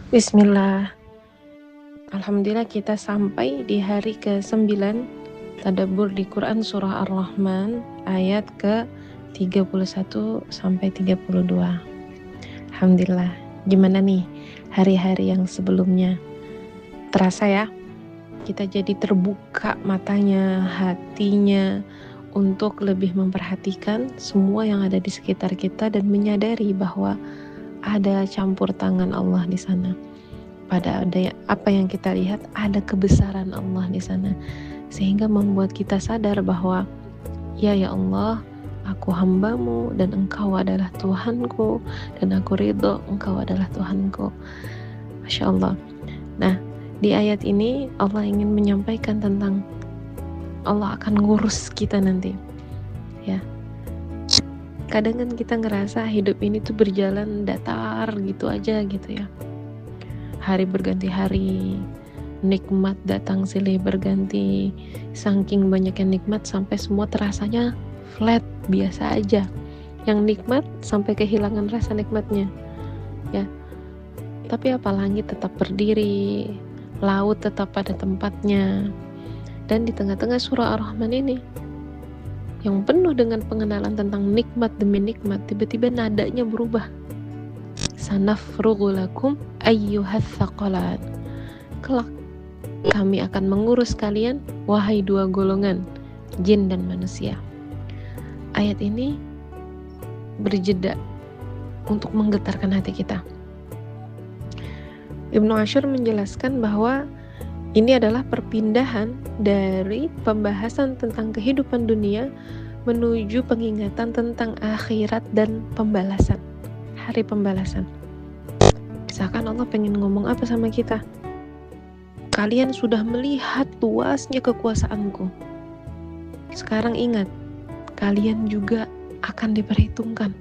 Bismillah. Alhamdulillah kita sampai di hari ke-9 tadabbur di Quran surah Ar-Rahman ayat ke-31 sampai 32. Alhamdulillah. Gimana nih hari-hari yang sebelumnya? Terasa ya? Kita jadi terbuka matanya, hatinya untuk lebih memperhatikan semua yang ada di sekitar kita dan menyadari bahwa ada campur tangan Allah di sana. Pada ada apa yang kita lihat, ada kebesaran Allah di sana, sehingga membuat kita sadar bahwa ya Allah, aku hambamu dan engkau adalah Tuhanku, dan aku ridho engkau adalah Tuhanku. Masya Allah. Nah, di ayat ini Allah ingin menyampaikan tentang Allah akan ngurus kita nanti, ya. Kadang kan kita ngerasa hidup ini tuh berjalan datar gitu aja gitu ya. Hari berganti hari, nikmat datang silih berganti, saking banyaknya nikmat sampai semua terasanya flat, biasa aja. Yang nikmat sampai kehilangan rasa nikmatnya, ya. Tapi apa, langit tetap berdiri, laut tetap pada tempatnya. Dan di tengah-tengah surah Ar-Rahman ini yang penuh dengan pengenalan tentang nikmat demi nikmat, tiba-tiba nadanya berubah. Sanafrughu lakum ayyuhats tsaqalan. Kelak kami akan mengurus kalian, wahai dua golongan, jin dan manusia. Ayat ini berjeda untuk menggetarkan hati kita. Ibnu Ashur menjelaskan bahwa ini adalah perpindahan dari pembahasan tentang kehidupan dunia menuju pengingatan tentang akhirat dan pembalasan, hari pembalasan. Misalkan Allah pengen ngomong apa sama kita? Kalian sudah melihat luasnya kekuasaanku. Sekarang ingat, kalian juga akan diperhitungkan.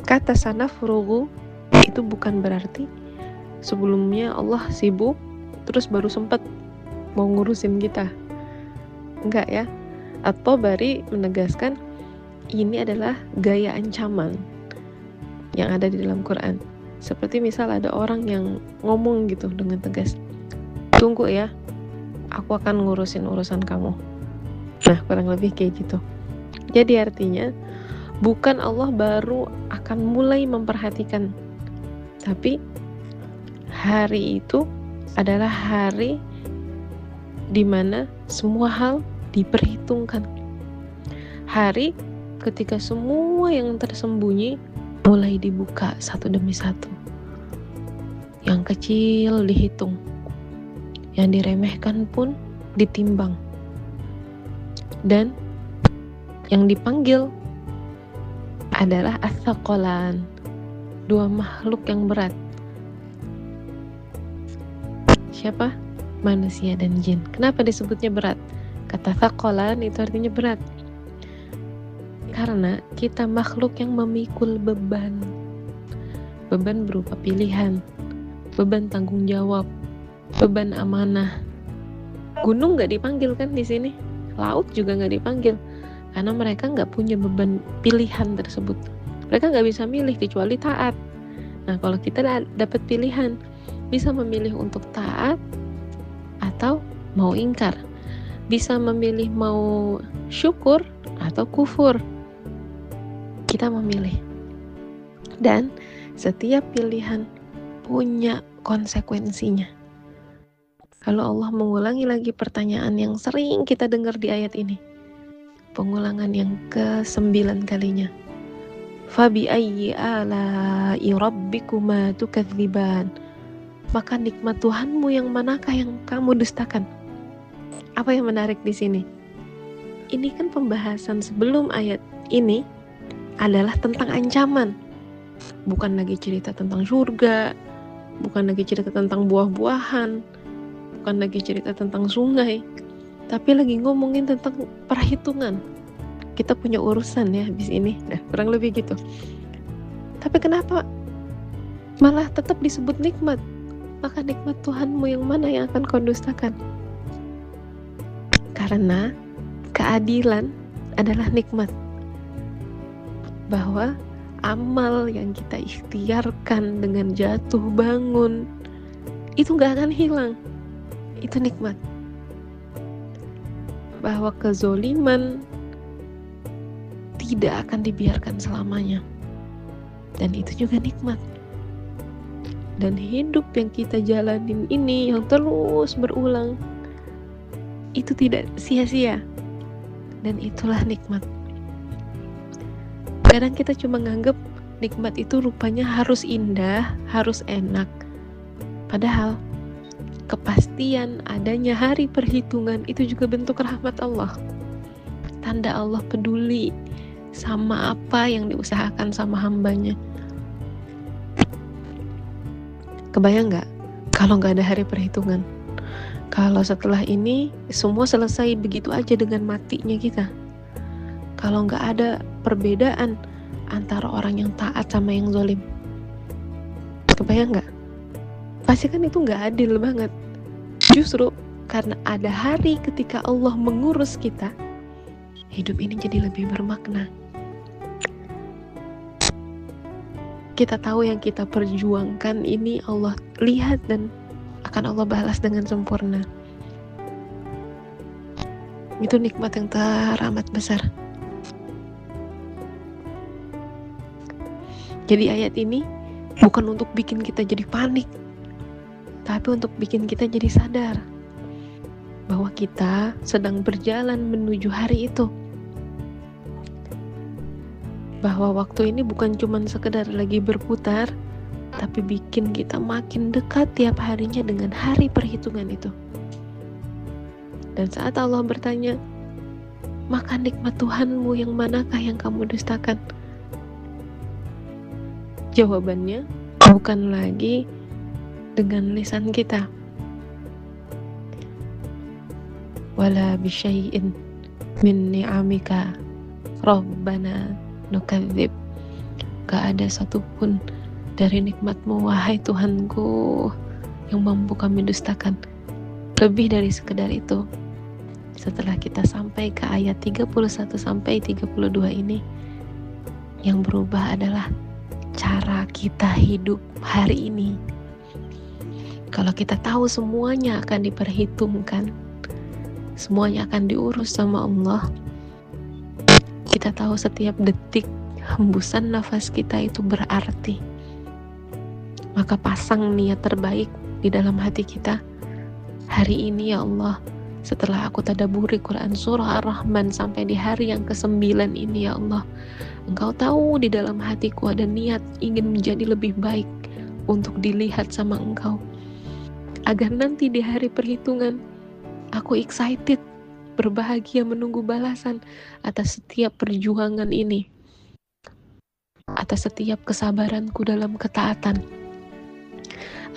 Kata sanafrughu itu bukan berarti sebelumnya Allah sibuk terus baru sempat mau ngurusin kita. Enggak ya. At-Tabari menegaskan ini adalah gaya ancaman yang ada di dalam Quran. Seperti misal ada orang yang ngomong gitu dengan tegas, tunggu ya, aku akan ngurusin urusan kamu. Nah, kurang lebih kayak gitu. Jadi artinya bukan Allah baru akan mulai memperhatikan, tapi hari itu adalah hari di mana semua hal diperhitungkan. Hari ketika semua yang tersembunyi mulai dibuka satu demi satu. Yang kecil dihitung, yang diremehkan pun ditimbang, dan yang dipanggil adalah as-tsaqalan, dua makhluk yang berat. Siapa? Manusia dan jin. Kenapa disebutnya berat? Kata tsaqalan itu artinya berat. Karena kita makhluk yang memikul beban. Beban berupa pilihan, beban tanggung jawab, beban amanah. Gunung gak dipanggil kan di sini, laut juga gak dipanggil, karena mereka gak punya beban pilihan tersebut. Mereka gak bisa milih kecuali taat. Nah, kalau kita dapat pilihan, bisa memilih untuk taat atau mau ingkar, bisa memilih mau syukur atau kufur. Kita memilih, dan setiap pilihan punya konsekuensinya. Kalau Allah mengulangi lagi pertanyaan yang sering kita dengar di ayat ini, pengulangan yang ke-9 kalinya, fabi ayyi ala'i rabbikuma tukadziban, maka nikmat Tuhanmu yang manakah yang kamu dustakan? Apa yang menarik di sini? Ini kan pembahasan sebelum ayat ini adalah tentang ancaman, bukan lagi cerita tentang surga, bukan lagi cerita tentang buah-buahan, bukan lagi cerita tentang sungai, tapi lagi ngomongin tentang perhitungan. Kita punya urusan ya habis ini. Nah, kurang lebih gitu. Tapi kenapa malah tetap disebut nikmat? Maka nikmat Tuhanmu yang mana yang akan kau dustakan? Karena keadilan adalah nikmat. Bahwa amal yang kita ikhtiarkan dengan jatuh bangun, itu gak akan hilang. Itu nikmat. Bahwa kezoliman tidak akan dibiarkan selamanya, dan itu juga nikmat. Dan hidup yang kita jalanin ini yang terus berulang, itu tidak sia-sia, dan itulah nikmat. Kadang kita cuma nganggep nikmat itu rupanya harus indah, harus enak. Padahal kepastian adanya hari perhitungan itu juga bentuk rahmat Allah. Tanda Allah peduli sama apa yang diusahakan sama hambanya. Kebayang gak kalau gak ada hari perhitungan? Kalau setelah ini semua selesai begitu aja dengan matinya kita. Kalau gak ada perbedaan antara orang yang taat sama yang zalim. Kebayang gak? Pasti kan itu gak adil banget. Justru karena ada hari ketika Allah mengurus kita, hidup ini jadi lebih bermakna. Kita tahu yang kita perjuangkan ini Allah lihat dan akan Allah balas dengan sempurna. Itu nikmat yang teramat besar. Jadi ayat ini bukan untuk bikin kita jadi panik, tapi untuk bikin kita jadi sadar bahwa kita sedang berjalan menuju hari itu. Bahwa waktu ini bukan cuma sekedar lagi berputar, tapi bikin kita makin dekat tiap harinya dengan hari perhitungan itu. Dan saat Allah bertanya, maka nikmat Tuhanmu yang manakah yang kamu dustakan? Jawabannya bukan lagi dengan lisan kita. Wala bisyai'in min ni'amika Rabbana nukadzib. Gak ada satupun dari nikmatmu wahai Tuhanku yang mampu kami dustakan. Lebih dari sekedar itu. Setelah kita sampai ke ayat 31 sampai 32 ini, yang berubah adalah cara kita hidup hari ini. Kalau kita tahu semuanya akan diperhitungkan, semuanya akan diurus sama Allah, kita tahu setiap detik hembusan nafas kita itu berarti. Maka pasang niat terbaik di dalam hati kita. Hari ini ya Allah, setelah aku tadaburi Quran surah Ar-Rahman sampai di hari yang ke-9 ini ya Allah, Engkau tahu di dalam hatiku ada niat ingin menjadi lebih baik untuk dilihat sama Engkau. Agar nanti di hari perhitungan aku excited, berbahagia menunggu balasan atas setiap perjuangan ini, atas setiap kesabaranku dalam ketaatan,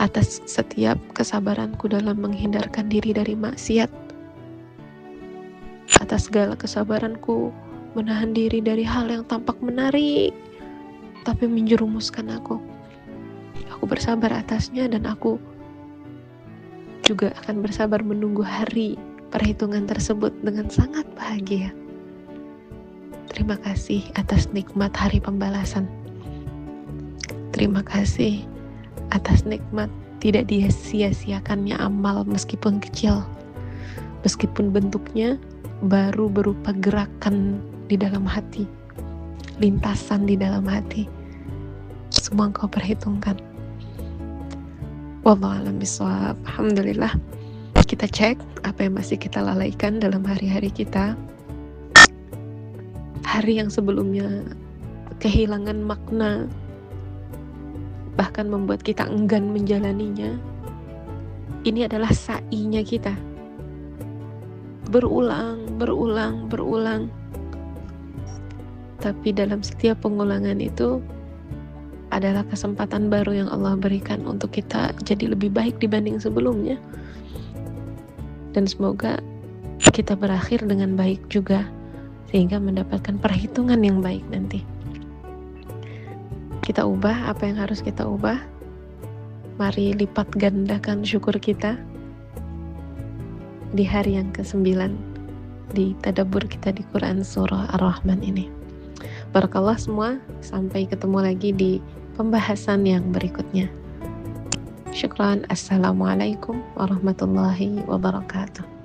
atas setiap kesabaranku dalam menghindarkan diri dari maksiat, atas segala kesabaranku menahan diri dari hal yang tampak menarik tapi menjerumuskan aku. Aku bersabar atasnya dan aku juga akan bersabar menunggu hari perhitungan tersebut dengan sangat bahagia. Terima kasih atas nikmat hari pembalasan. Terima kasih atas nikmat tidak disia-siakannya amal meskipun kecil, meskipun bentuknya baru berupa gerakan di dalam hati, lintasan di dalam hati. Semua Engkau perhitungkan. Wallahu a'lam bishawab. Alhamdulillah. Kita cek apa yang masih kita lalaikan dalam hari-hari kita. Hari yang sebelumnya kehilangan makna, bahkan membuat kita enggan menjalaninya. Ini adalah sa'inya kita. Berulang. Tapi dalam setiap pengulangan itu adalah kesempatan baru yang Allah berikan untuk kita jadi lebih baik dibanding sebelumnya. Dan semoga kita berakhir dengan baik juga, sehingga mendapatkan perhitungan yang baik nanti. Kita ubah apa yang harus kita ubah. Mari lipat gandakan syukur kita di hari yang ke-9 di tadabbur kita di Quran surah Ar-Rahman ini. Barakallah semua, sampai ketemu lagi di pembahasan yang berikutnya. Syukran. Assalamualaikum warahmatullahi wabarakatuh.